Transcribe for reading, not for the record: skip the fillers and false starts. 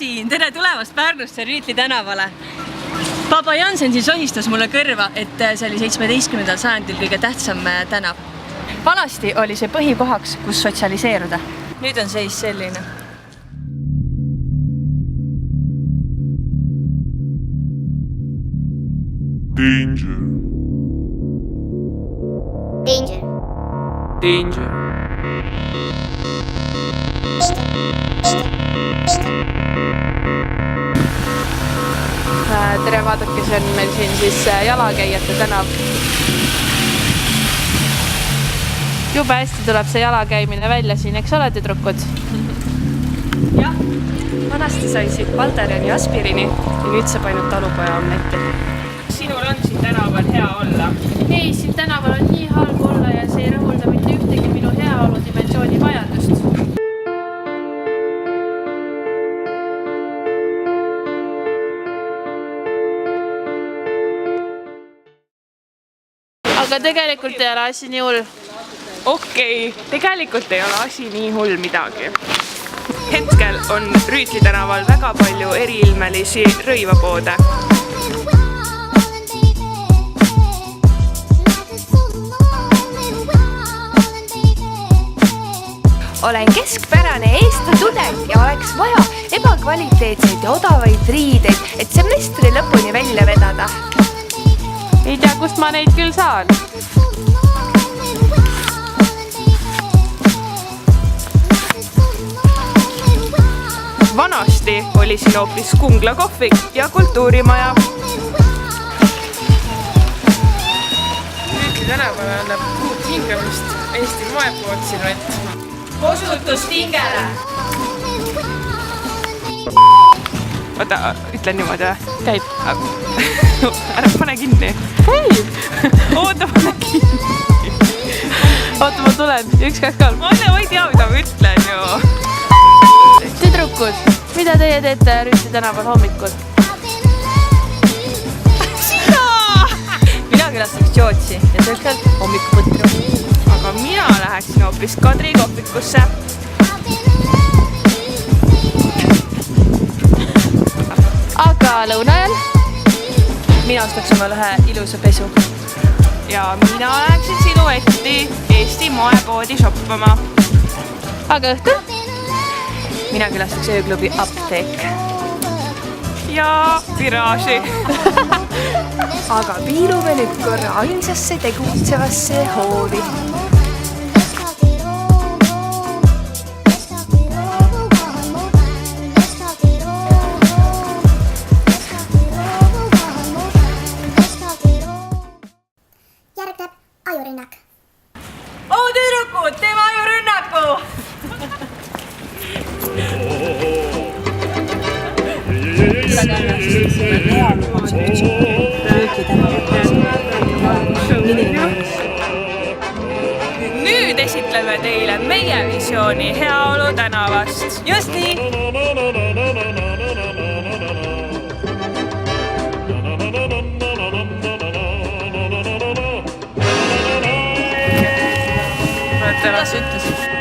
siin, tere tulemast Pärnusse Rüütli tänavale. Papa Jansen siis ohistas mulle kõrva, et see oli 17. sajandil kõige tähtsam tänav. Vanasti oli see põhikohaks, kus sotsialiseeruda. Nüüd on seis selline. Danger. Danger. Danger. Tere, vaadake, see on meil siin siis jalakäijate tänav. Jube hästi tuleb see jalakäimine välja siin, eks ole, tüdrukud? Jah, vanasti sai siit Balderjani aspirini ja nüüd saab ainult talupoja omletti. Sinul on siin tänaval hea olla? Ei, siin tänaval on nii halb olla ja see ei rahulda mitte ühtegi minu heaolu dimensiooni vajadust. Aga tegelikult ei ole asi nii hull. Okei, tegelikult ei ole asi nii hull midagi. Hetkel on Rüütli tänaval väga palju eriilmelisi rõivapoode. Olen keskpärane Eesti tudeng ja oleks vaja ebakvaliteetseid ja odavaid riideid, et semestri lõpuni välja vedada. Ei tea, kust ma neid küll saan. Vanasti oli siin hoopis Kungla kohvik ja kultuurimaja. Rüütli tänavale annab uut hingamist Eesti moepood silmet. Osutus tingele! Oota, ütlen niimoodi või? Käib. Ära pane kinni. Käib! Oota, pane kinni. Oota, ma tulen. 1, 2, 3. Ma ei tea, mida ma ütlen ju. Tüdrukud, mida teie teete Rüütli tänaval hommikul? Sina! Mina külastaks George'i ja sööks sealt hommikuputru. Aga mina läheksin hoopis Kadri kohvikusse. Aga lõunajal? Mina ostaks omale ühe ilusa pesu. Ja mina läheksin Siluetti Eesti moepoodi shoppama. Aga õhtul? Mina külastaks ööklubi Apteek. Ja Viraaži. Aga piilume nüüd korra ainsasse tegutsevasse hoovi. Järgneb ajurünnak. Tüdrukud, teeme ajurünnaku! Nüüd esitleme teile meie visiooni heaolu tänavast. Just nii! Kuidas ütlesid?